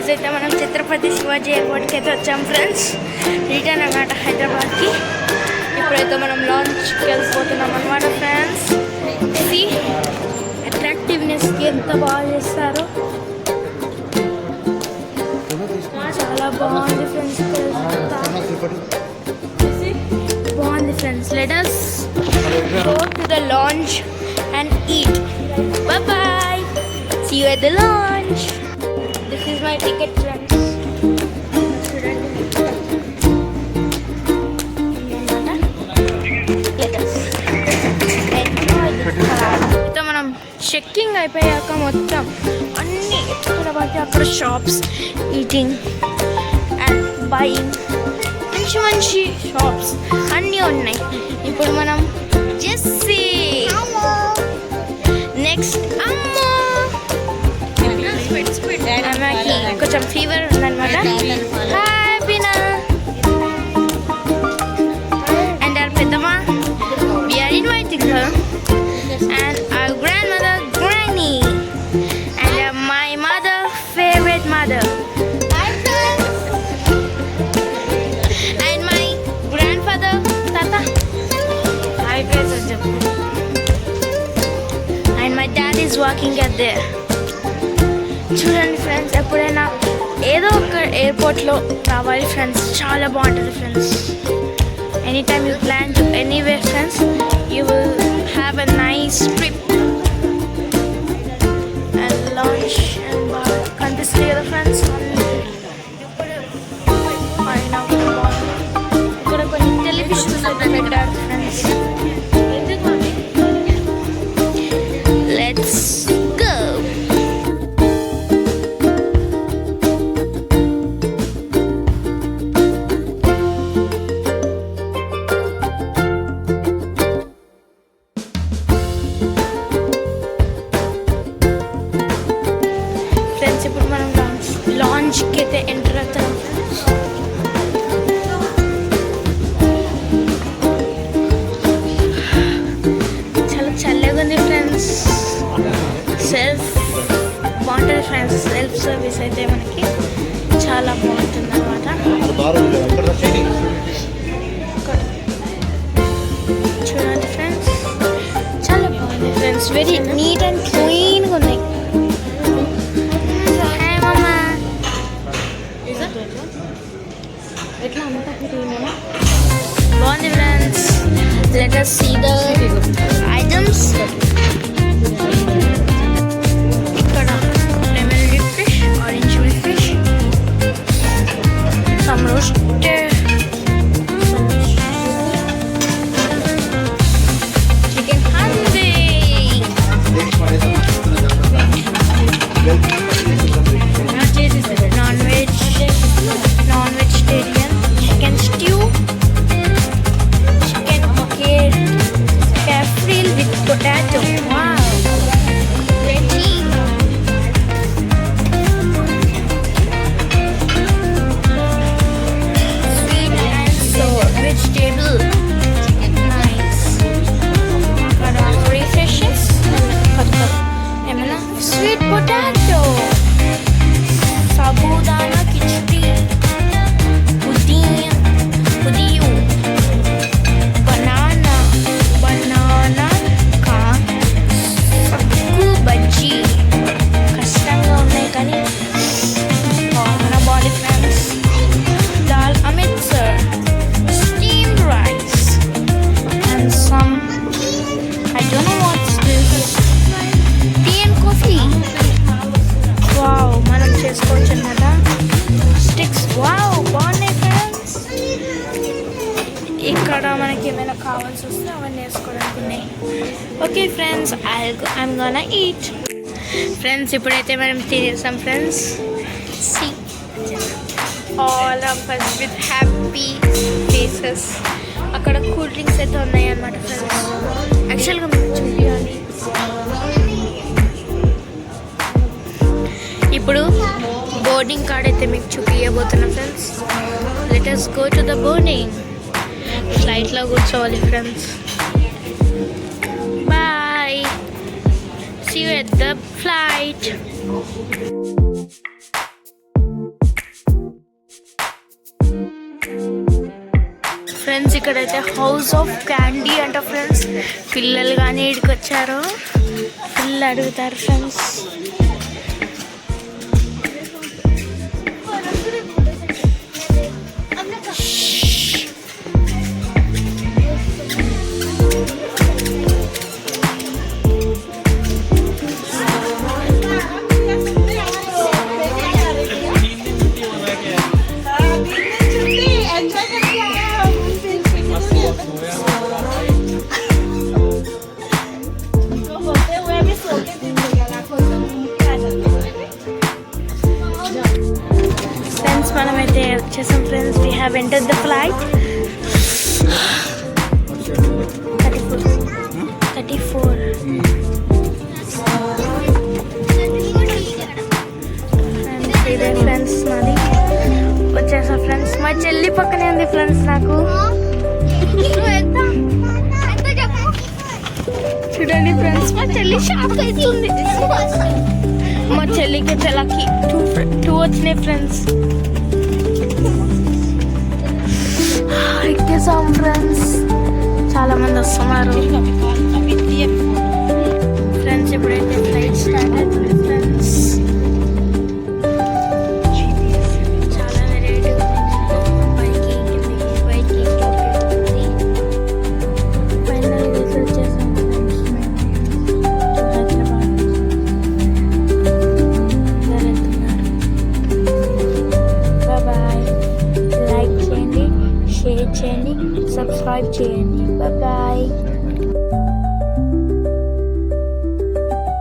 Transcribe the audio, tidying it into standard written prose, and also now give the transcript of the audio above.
ఈరోజైతే మనం ఛత్రపతి శివాజీ ఎయిర్పోర్ట్కి అయితే వచ్చాం ఫ్రెండ్స్. రిటర్న్ అన్నమాట హైదరాబాద్కి. ఇప్పుడైతే మనం లాంచ్కి వెళ్ళిపోతున్నాం అన్నమాట ఫ్రెండ్స్. ఇది అట్రాక్టివ్నెస్కి ఎంత బాగా చేస్తారో, చాలా బాగుంది ఫ్రెండ్స్. బాగుంది friends. Let us go to the launch and eat. Bye bye. See you at the launch. This is my ticket friends. Let us enjoy this ride. So మనం చెక్కింగ్ అయిపోయాక మొత్తం అన్ని ఎక్కడ పడితే అక్కడ షాప్స్, ఈటింగ్ అండ్ బయింగ్, మంచి మంచి shops అన్నీ ఉన్నాయి. ఇప్పుడు మనం జెస్సీ, నెక్స్ట్ అమ్మో, అమ్మకి కొంచెం ఫీవర్ ఉందన్నమాట. హాయ్ బినా అండ్ our పెద్దమ్మ, we are inviting her, and our grandmother Granny, and my mother favorite mother, and my grandfather Tata. Hi guys, and my dad is working at there. చూడండి friends, ఎప్పుడైనా ఏదో ఒక ఎయిర్పోర్ట్లో రావాలి friends, చాలా బాగుంటుంది friends. Any time you plan to anywhere friends, you will have a nice trip and launch and బాగా కనిపిస్తుంది కదా ఫ్రెండ్స్. పైన ఇక్కడ కొన్ని టెలివిజన్స్ అయితే పెట్టారు ఫ్రెండ్స్. Let's go. ఇప్పుడు మనం లాంచ్కి అయితే ఎంటర్ అవుతాం. చాలా చల్లగా ఉంది ఫ్రెండ్స్. సెల్ఫ్ బాగుంటుంది ఫ్రెండ్స్. సెల్ఫ్ సర్వీస్ అయితే మనకి చాలా బాగుంటుంది అన్నమాట. చూడండి ఫ్రెండ్స్, చాలా బాగుంది ఫ్రెండ్స్. వెరీ నీట్ అండ్ క్లీన్గా ఉన్నాయి. బాగుంది friends. Let us see the items. ఇక్కడ lemon lip fish, orange will fish, some roasted chicken handi, non vegetarian chicken stew, chicken caffrey with potato. Wow, veggie, sweet and sour vegetable, nice. Curry fishes, sweet potato, sabudana khichdi, pudiyu, banana sakku bajji. కష్టంగా ఉన్నాయి కానీ మన body friends. Dal Amritsar, steamed rice and some, I don't know what's this, tea and coffee. Wow, మనం చేసుకోవచ్చు అన్నమాట. Sticks, wow బాగున్నాయి friends. ఇక్కడ మనకి ఏమైనా కావాల్సి వస్తే అవన్నీ వేసుకోవడానికి ఉన్నాయి. Okay friends, I'm gonna eat. Friends, ఇప్పుడైతే మనం తినేసాం friends. See all of us with happy faces. అక్కడ కూల్ డ్రింక్స్ అయితే ఉన్నాయి అన్నమాట ఫ్రెండ్స్. యాక్చువల్గా మీకు చూపించాలి. ఇప్పుడు బోర్డింగ్ కార్డ్ అయితే మీకు చూపించబోతున్నాం friends. Let us go to the boarding. ఫ్లైట్లో కూర్చోవాలి friends. Bye, see you at the flight. Friends ఇక్కడైతే హౌస్ ఆఫ్ క్యాండీ అంట ఫ్రెండ్స్. పిల్లలు కానీ ఇక్కడికి వచ్చారు, పిల్లలు అడుగుతారు ఫ్రెండ్స్. ఫ్రెండ్స్ మనమైతే వచ్చేసాం friends. We have entered the flight. 34 ఇదే ఫ్రెండ్స్ మాది. వచ్చేసా ఫ్రెండ్స్. మా చెల్లి పక్కనే ఉంది ఫ్రెండ్స్. నాకు చూడండి ఫ్రెండ్స్, మా చెల్లి షాక్ అవుతుంది. మా చెల్లికి చెల్లకి 2 వచ్చినాయి ఫ్రెండ్స్. ఎక్కేసాం ఫ్రెండ్స్. చాలా మంది వస్తున్నారు ఫ్రెండ్స్. ఇప్పుడైతే ఫ్లైట్